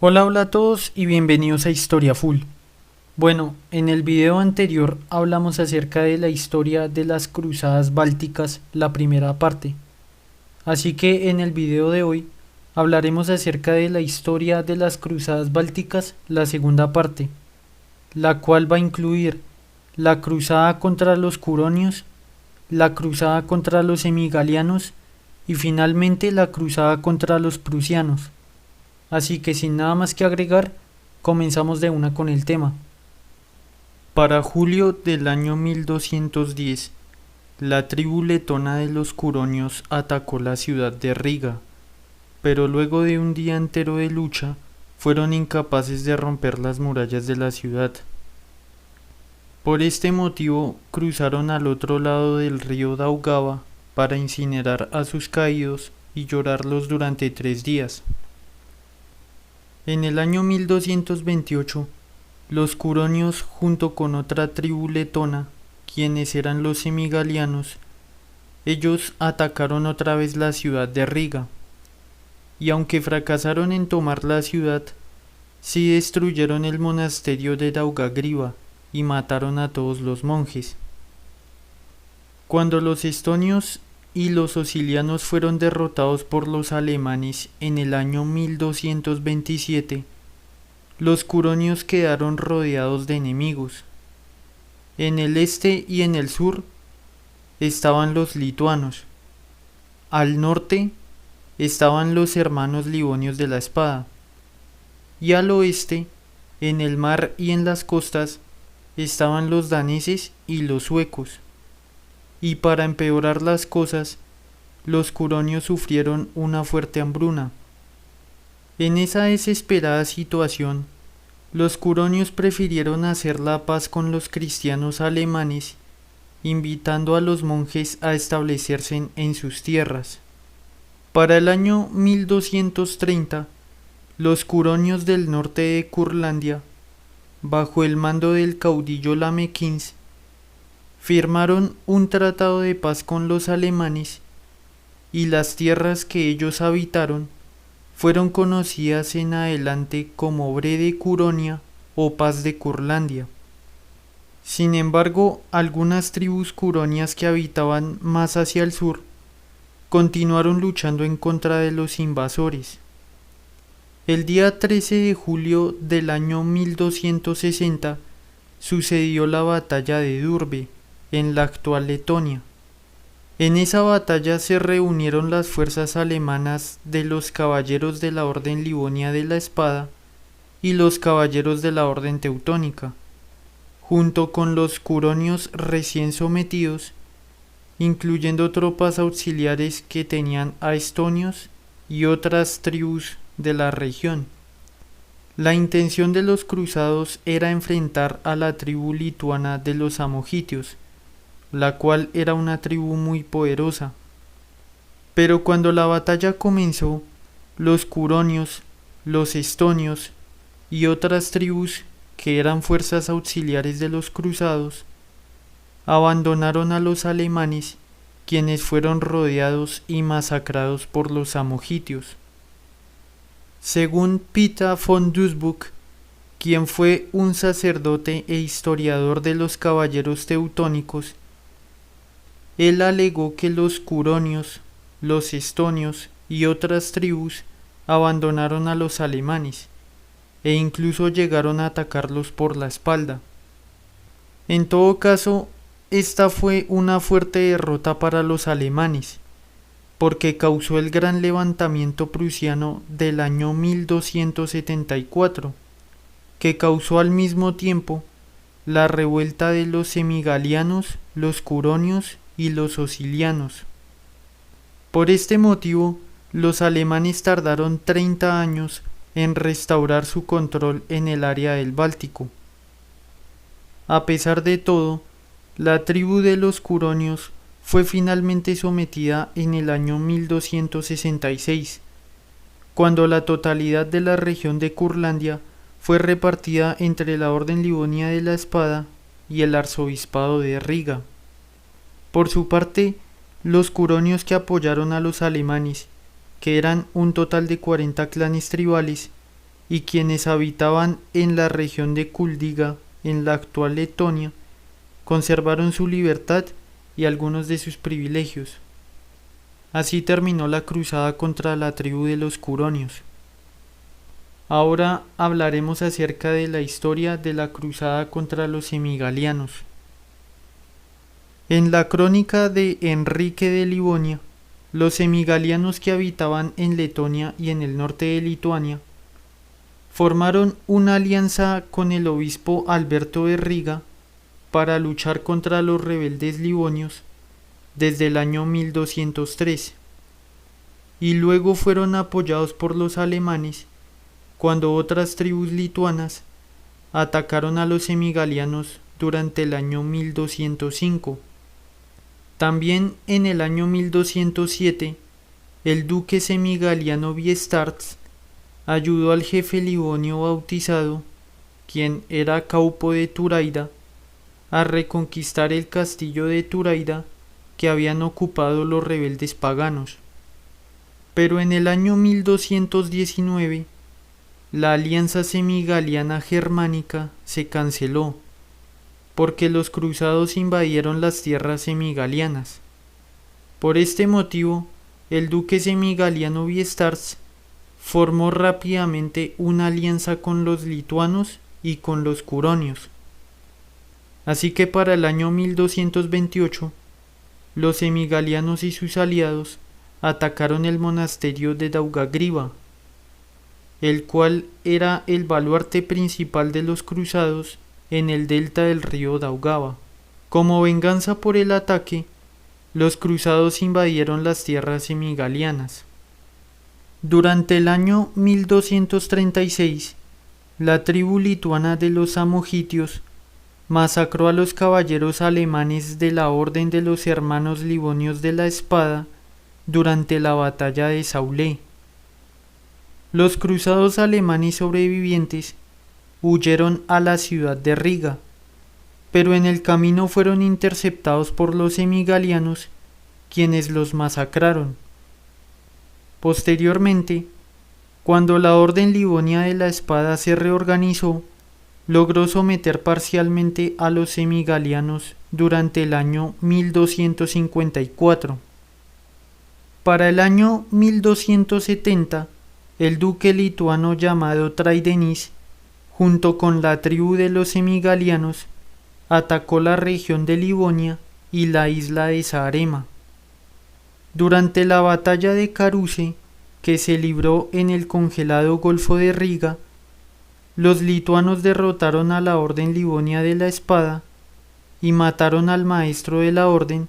Hola a todos y bienvenidos a Historia Full. Bueno, en el video anterior hablamos acerca de la historia de las cruzadas bálticas, la primera parte. Así que en el video de hoy hablaremos acerca de la historia de las cruzadas bálticas, la segunda parte, la cual va a incluir la cruzada contra los curonios, la cruzada contra los semigalianos y finalmente la cruzada contra los prusianos. Así que sin nada más que agregar, comenzamos de una con el tema. Para julio del año 1210, la tribu letona de los curonios atacó la ciudad de Riga, pero luego de un día entero de lucha, fueron incapaces de romper las murallas de la ciudad. Por este motivo, cruzaron al otro lado del río Daugava para incinerar a sus caídos y llorarlos durante 3 días. En el año 1228, los curonios junto con otra tribu letona, quienes eran los semigalianos, ellos atacaron otra vez la ciudad de Riga, y aunque fracasaron en tomar la ciudad, sí destruyeron el monasterio de Daugavgrīva y mataron a todos los monjes. Cuando los estonios y los sicilianos fueron derrotados por los alemanes en el año 1227, los curonios quedaron rodeados de enemigos. En el este y en el sur estaban los lituanos. Al norte estaban los hermanos livonios de la espada. Y al oeste, en el mar y en las costas, estaban los daneses y los suecos. Y para empeorar las cosas, los curonios sufrieron una fuerte hambruna. En esa desesperada situación, los curonios prefirieron hacer la paz con los cristianos alemanes, invitando a los monjes a establecerse en sus tierras. Para el año 1230, los curonios del norte de Curlandia, bajo el mando del caudillo Lamekins, firmaron un tratado de paz con los alemanes y las tierras que ellos habitaron fueron conocidas en adelante como Brede Curonia o Paz de Curlandia. Sin embargo, algunas tribus curonias que habitaban más hacia el sur continuaron luchando en contra de los invasores. El día 13 de julio del año 1260 sucedió la batalla de Durbe, en la actual Letonia. En esa batalla se reunieron las fuerzas alemanas de los caballeros de la Orden Livonia de la Espada y los caballeros de la Orden Teutónica, junto con los curonios recién sometidos, incluyendo tropas auxiliares que tenían a estonios y otras tribus de la región. La intención de los cruzados era enfrentar a la tribu lituana de los amojitios, la cual era una tribu muy poderosa. Pero cuando la batalla comenzó, los curonios, los estonios y otras tribus que eran fuerzas auxiliares de los cruzados, abandonaron a los alemanes, quienes fueron rodeados y masacrados por los amojitios. Según Pita von Duisburg, quien fue un sacerdote e historiador de los caballeros teutónicos, él alegó que los curonios, los estonios y otras tribus abandonaron a los alemanes e incluso llegaron a atacarlos por la espalda. En todo caso, esta fue una fuerte derrota para los alemanes, porque causó el gran levantamiento prusiano del año 1274, que causó al mismo tiempo la revuelta de los semigalianos, los curonios y los sicilianos. Por este motivo, los alemanes tardaron 30 años en restaurar su control en el área del Báltico. A pesar de todo, la tribu de los curonios fue finalmente sometida en el año 1266, cuando la totalidad de la región de Curlandia fue repartida entre la Orden Livonia de la Espada y el arzobispado de Riga. Por su parte, los curonios que apoyaron a los alemanes, que eran un total de 40 clanes tribales, y quienes habitaban en la región de Kuldiga, en la actual Letonia, conservaron su libertad y algunos de sus privilegios. Así terminó la cruzada contra la tribu de los Curonios. Ahora hablaremos acerca de la historia de la cruzada contra los semigalianos. En la crónica de Enrique de Livonia, los semigalianos que habitaban en Letonia y en el norte de Lituania formaron una alianza con el obispo Alberto de Riga para luchar contra los rebeldes livonios desde el año 1203, y luego fueron apoyados por los alemanes cuando otras tribus lituanas atacaron a los semigalianos durante el año 1205. También en el año 1207, el duque semigaliano Viestarts ayudó al jefe livonio bautizado, quien era Caupo de Turaida, a reconquistar el castillo de Turaida que habían ocupado los rebeldes paganos. Pero en el año 1219, la alianza semigaliana germánica se canceló, porque los cruzados invadieron las tierras semigalianas. Por este motivo, el duque semigaliano Viestarts formó rápidamente una alianza con los lituanos y con los curonios. Así que para el año 1228, los semigalianos y sus aliados atacaron el monasterio de Daugavgrīva, el cual era el baluarte principal de los cruzados en el delta del río Daugava. Como venganza por el ataque, los cruzados invadieron las tierras semigalianas. Durante el año 1236, la tribu lituana de los samogitios masacró a los caballeros alemanes de la Orden de los Hermanos Livonios de la Espada durante la batalla de Saulé. Los cruzados alemanes sobrevivientes huyeron a la ciudad de Riga, pero en el camino fueron interceptados por los semigalianos, quienes los masacraron. Posteriormente, cuando la Orden Livonia de la Espada se reorganizó, logró someter parcialmente a los semigalianos durante el año 1254. Para el año 1270, el duque lituano llamado Traidenis, junto con la tribu de los semigalianos, atacó la región de Livonia y la isla de Saaremaa. Durante la batalla de Caruce, que se libró en el congelado Golfo de Riga, los lituanos derrotaron a la Orden Livonia de la Espada y mataron al maestro de la orden,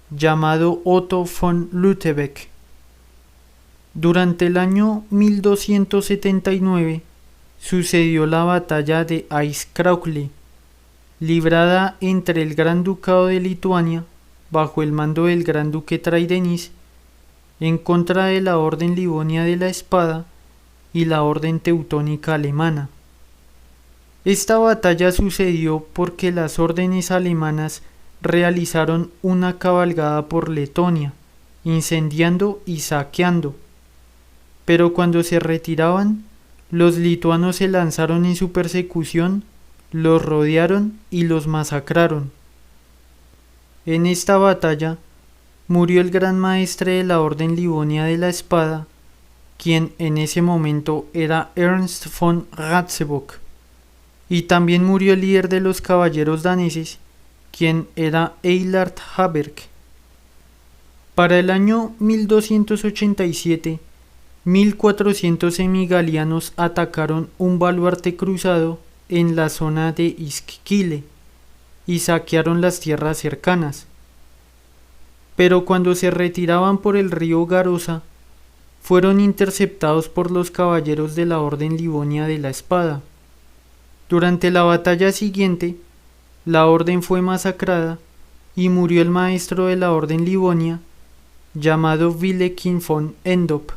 llamado Otto von Lutebeck. Durante el año 1279 sucedió la batalla de Aizkraukle, librada entre el Gran Ducado de Lituania, bajo el mando del Gran Duque Traidenis, en contra de la Orden Livonia de la Espada y la Orden Teutónica Alemana. Esta batalla sucedió porque las órdenes alemanas realizaron una cabalgada por Letonia, incendiando y saqueando. Pero cuando se retiraban, los lituanos se lanzaron en su persecución, los rodearon y los masacraron. En esta batalla murió el gran maestre de la Orden Livonia de la Espada, quien en ese momento era Ernst von Ratzebock, y también murió el líder de los caballeros daneses, quien era Eilert Haberg. Para el año 1287, 1400 semigalianos atacaron un baluarte cruzado en la zona de Iskile y saquearon las tierras cercanas. Pero cuando se retiraban por el río Garosa, fueron interceptados por los caballeros de la Orden Livonia de la Espada. Durante la batalla siguiente, la orden fue masacrada y murió el maestro de la Orden Livonia, llamado Wilekin von Endop,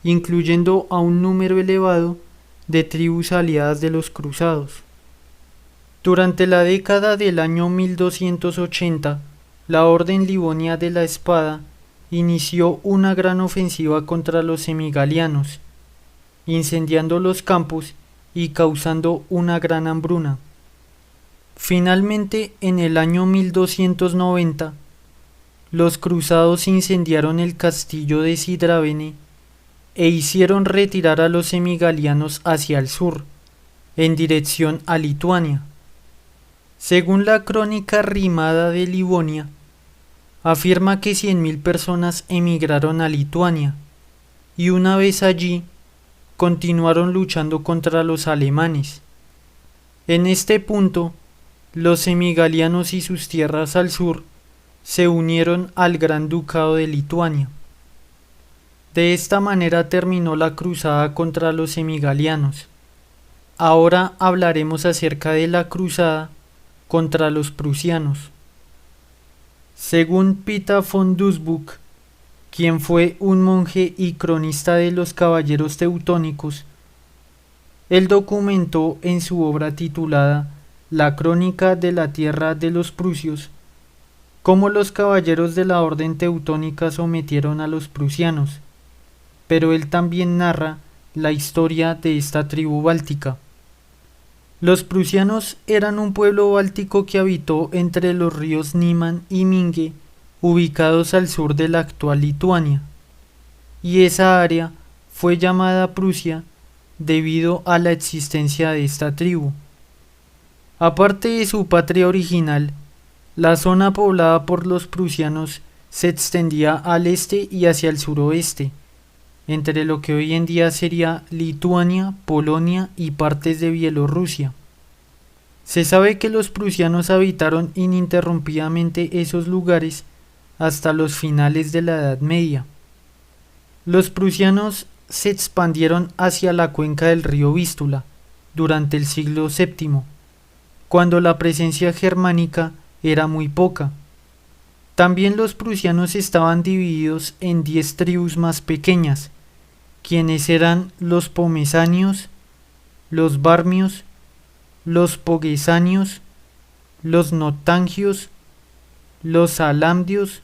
incluyendo a un número elevado de tribus aliadas de los cruzados. Durante la década del año 1280, la Orden Livonia de la Espada inició una gran ofensiva contra los semigalianos, incendiando los campos y causando una gran hambruna. Finalmente, en el año 1290, los cruzados incendiaron el castillo de Sidravene e hicieron retirar a los semigalianos hacia el sur, en dirección a Lituania. Según la crónica rimada de Livonia, afirma que 100.000 personas emigraron a Lituania y una vez allí continuaron luchando contra los alemanes. En este punto, los semigalianos y sus tierras al sur se unieron al Gran Ducado de Lituania. De esta manera terminó la cruzada contra los semigalianos. Ahora hablaremos acerca de la cruzada contra los prusianos. Según Pita von Duisburg, quien fue un monje y cronista de los caballeros teutónicos, él documentó en su obra titulada La Crónica de la Tierra de los Prusios cómo los caballeros de la orden teutónica sometieron a los prusianos, pero él también narra la historia de esta tribu báltica. Los prusianos eran un pueblo báltico que habitó entre los ríos Niman y Minge, ubicados al sur de la actual Lituania, y esa área fue llamada Prusia debido a la existencia de esta tribu. Aparte de su patria original, la zona poblada por los prusianos se extendía al este y hacia el suroeste, entre lo que hoy en día sería Lituania, Polonia y partes de Bielorrusia. Se sabe que los prusianos habitaron ininterrumpidamente esos lugares hasta los finales de la Edad Media. Los prusianos se expandieron hacia la cuenca del río Vístula durante el siglo VII, cuando la presencia germánica era muy poca. También los prusianos estaban divididos en 10 tribus más pequeñas, quienes eran los pomesanios, los barmios, los pogesanios, los notangios, los alamdios,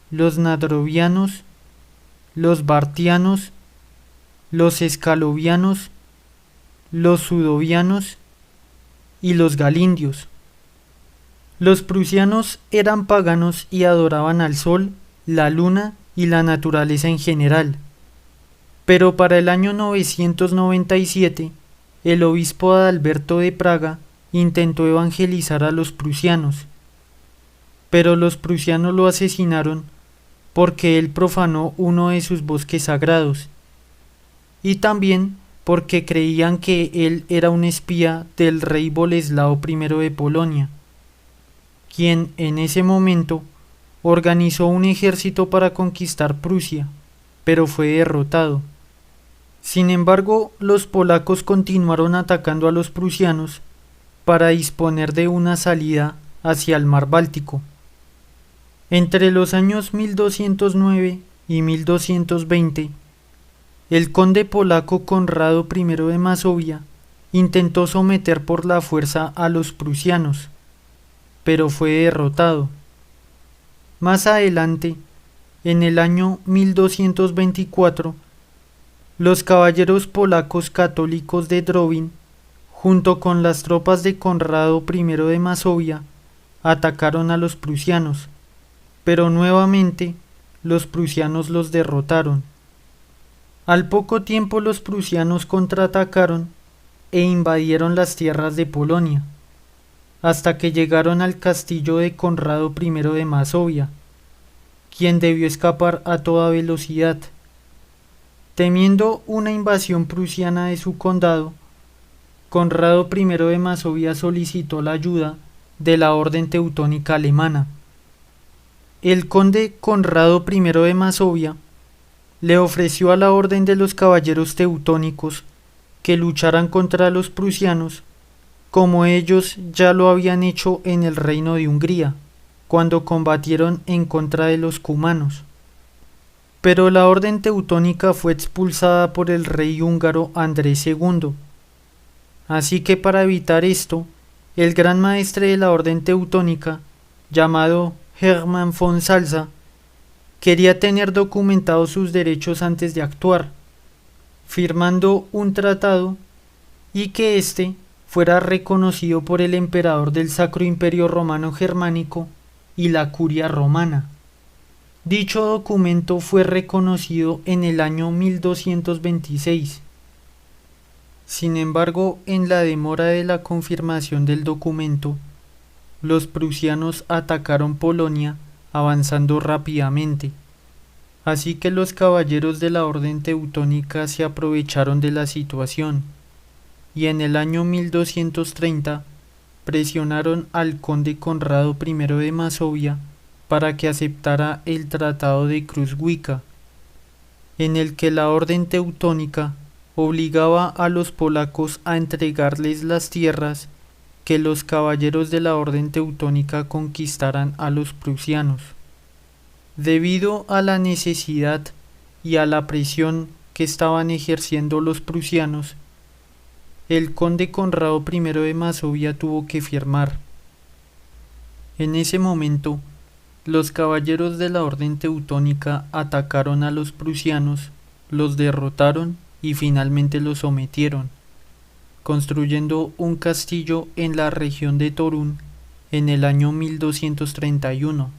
los nadrovianos, los bartianos, los escalovianos, los sudovianos y los galindios. Los prusianos eran paganos y adoraban al sol, la luna y la naturaleza en general. Pero para el año 997, el obispo Adalberto de Praga intentó evangelizar a los prusianos, pero los prusianos lo asesinaron porque él profanó uno de sus bosques sagrados, y también porque creían que él era un espía del rey Boleslao I de Polonia, quien en ese momento organizó un ejército para conquistar Prusia, pero fue derrotado. Sin embargo, los polacos continuaron atacando a los prusianos para disponer de una salida hacia el mar Báltico. Entre los años 1209 y 1220, el conde polaco Conrado I de Masovia intentó someter por la fuerza a los prusianos, pero fue derrotado. Más adelante, en el año 1224, los caballeros polacos católicos de Drobin, junto con las tropas de Conrado I de Masovia, atacaron a los prusianos, pero nuevamente los prusianos los derrotaron. Al poco tiempo los prusianos contraatacaron e invadieron las tierras de Polonia, hasta que llegaron al castillo de Conrado I de Masovia, quien debió escapar a toda velocidad. Temiendo una invasión prusiana de su condado, Conrado I de Masovia solicitó la ayuda de la Orden Teutónica Alemana. El conde Conrado I de Masovia le ofreció a la Orden de los Caballeros Teutónicos que lucharan contra los prusianos, como ellos ya lo habían hecho en el reino de Hungría, cuando combatieron en contra de los cumanos. Pero la orden teutónica fue expulsada por el rey húngaro Andrés II. Así que para evitar esto, el gran maestre de la orden teutónica, llamado Hermann von Salza, quería tener documentados sus derechos antes de actuar. firmando un tratado y que éste fuera reconocido por el emperador del Sacro Imperio Romano Germánico y la Curia Romana. Dicho documento fue reconocido en el año 1226. Sin embargo, en la demora de la confirmación del documento, los prusianos atacaron Polonia avanzando rápidamente, así que los caballeros de la Orden Teutónica se aprovecharon de la situación y en el año 1230 presionaron al conde Conrado I de Masovia para que aceptara el Tratado de Cruzwica, en el que la Orden Teutónica obligaba a los polacos a entregarles las tierras que los caballeros de la Orden Teutónica conquistaran a los prusianos. Debido a la necesidad y a la presión que estaban ejerciendo los prusianos, el conde Conrado I de Masovia tuvo que firmar. En ese momento, los caballeros de la Orden Teutónica atacaron a los prusianos, los derrotaron y finalmente los sometieron, construyendo un castillo en la región de Torún en el año 1231.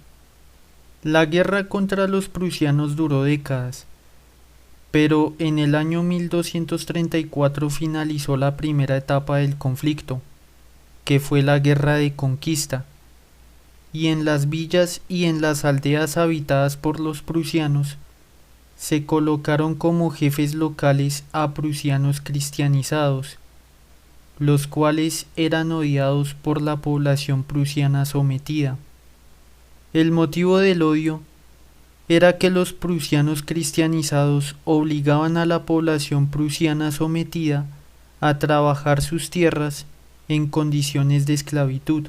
La guerra contra los prusianos duró décadas, pero en el año 1234 finalizó la primera etapa del conflicto, que fue la Guerra de Conquista, y en las villas y en las aldeas habitadas por los prusianos se colocaron como jefes locales a prusianos cristianizados, los cuales eran odiados por la población prusiana sometida. El motivo del odio era que los prusianos cristianizados obligaban a la población prusiana sometida a trabajar sus tierras en condiciones de esclavitud.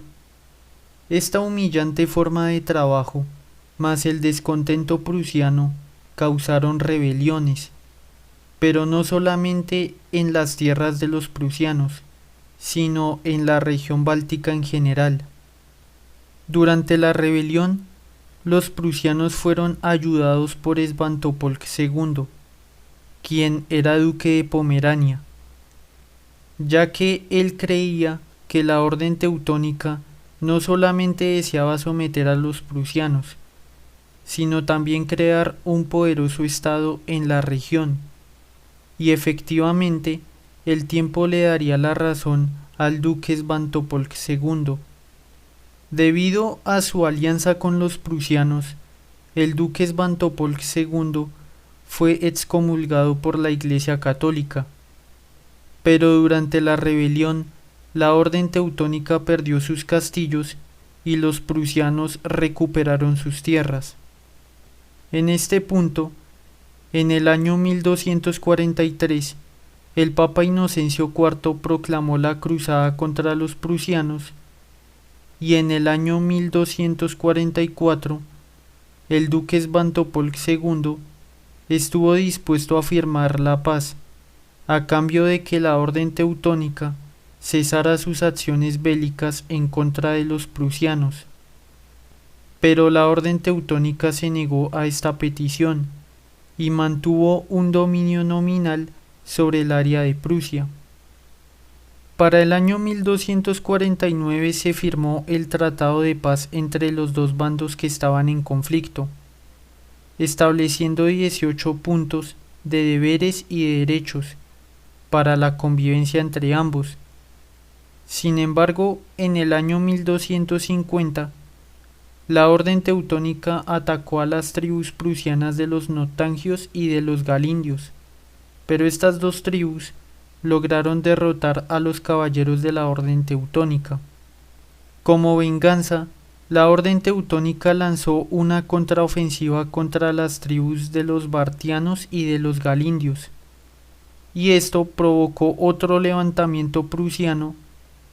Esta humillante forma de trabajo, más el descontento prusiano, causaron rebeliones, pero no solamente en las tierras de los prusianos, sino en la región báltica en general. Durante la rebelión, los prusianos fueron ayudados por Svantopolk II, quien era duque de Pomerania, ya que él creía que la Orden Teutónica no solamente deseaba someter a los prusianos, sino también crear un poderoso estado en la región, y efectivamente el tiempo le daría la razón al duque Svantopolk II. Debido a su alianza con los prusianos, el duque Svantopolk II fue excomulgado por la Iglesia Católica, pero durante la rebelión la Orden Teutónica perdió sus castillos y los prusianos recuperaron sus tierras. En este punto, en el año 1243, el Papa Inocencio IV proclamó la cruzada contra los prusianos y en el año 1244, el duque Svantopolk II estuvo dispuesto a firmar la paz, a cambio de que la Orden Teutónica cesara sus acciones bélicas en contra de los prusianos. Pero la Orden Teutónica se negó a esta petición y mantuvo un dominio nominal sobre el área de Prusia. Para el año 1249 se firmó el Tratado de Paz entre los dos bandos que estaban en conflicto, estableciendo 18 puntos de deberes y de derechos para la convivencia entre ambos. Sin embargo, en el año 1250, la Orden Teutónica atacó a las tribus prusianas de los noctangios y de los galindios, pero estas dos tribus lograron derrotar a los caballeros de la Orden Teutónica. Como venganza, la Orden Teutónica lanzó una contraofensiva contra las tribus de los bartianos y de los galindios, y esto provocó otro levantamiento prusiano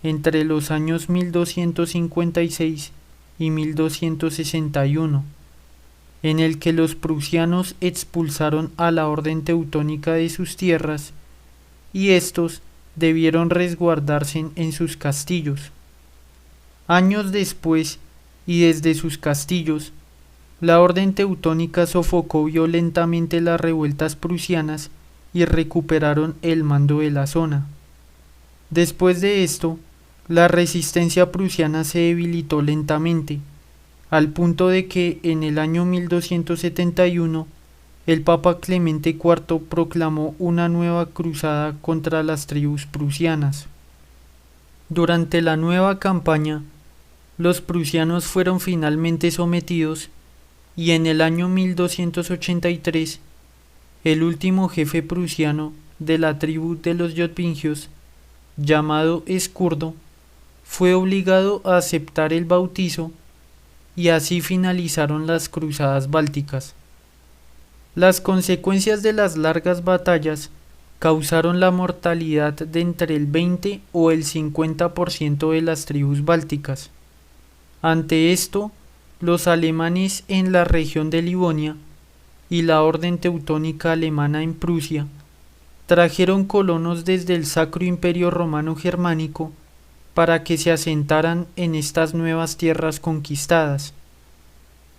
entre los años 1256 y 1261, en el que los prusianos expulsaron a la Orden Teutónica de sus tierras y estos debieron resguardarse en sus castillos. Años después, y desde sus castillos, la Orden Teutónica sofocó violentamente las revueltas prusianas y recuperaron el mando de la zona. Después de esto, la resistencia prusiana se debilitó lentamente, al punto de que en el año 1271 el Papa Clemente IV proclamó una nueva cruzada contra las tribus prusianas. Durante la nueva campaña, los prusianos fueron finalmente sometidos y en el año 1283 el último jefe prusiano de la tribu de los Jotvingios, llamado Escurdo, fue obligado a aceptar el bautizo y así finalizaron las cruzadas bálticas. Las consecuencias de las largas batallas causaron la mortalidad de entre el 20 o el 50% de las tribus bálticas. Ante esto, los alemanes en la región de Livonia y la Orden Teutónica Alemana en Prusia trajeron colonos desde el Sacro Imperio Romano Germánico para que se asentaran en estas nuevas tierras conquistadas.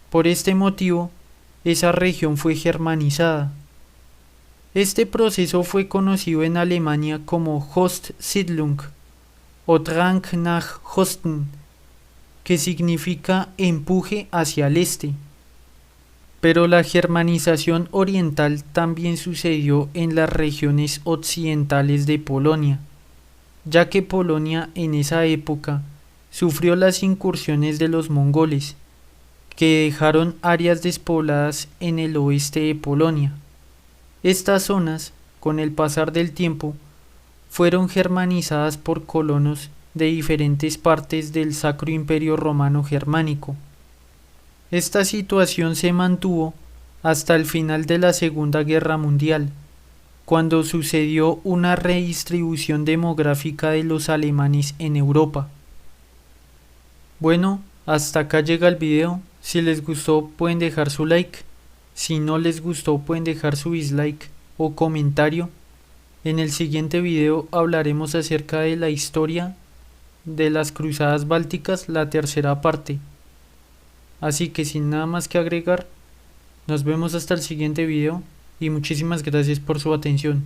Por este motivo, esa región fue germanizada. Este proceso fue conocido en Alemania como Ostsiedlung o Drang nach Osten, que significa empuje hacia el este. Pero la germanización oriental también sucedió en las regiones occidentales de Polonia, ya que Polonia en esa época sufrió las incursiones de los mongoles, que dejaron áreas despobladas en el oeste de Polonia. Estas zonas, con el pasar del tiempo, fueron germanizadas por colonos de diferentes partes del Sacro Imperio Romano Germánico. Esta situación se mantuvo hasta el final de la Segunda Guerra Mundial, cuando sucedió una redistribución demográfica de los alemanes en Europa. Bueno, hasta acá llega el video. Si les gustó pueden dejar su like. Si no les gustó pueden dejar su dislike o comentario. En el siguiente video hablaremos acerca de la historia de las cruzadas bálticas, la tercera parte. Así que sin nada más que agregar, nos vemos hasta el siguiente video y muchísimas gracias por su atención.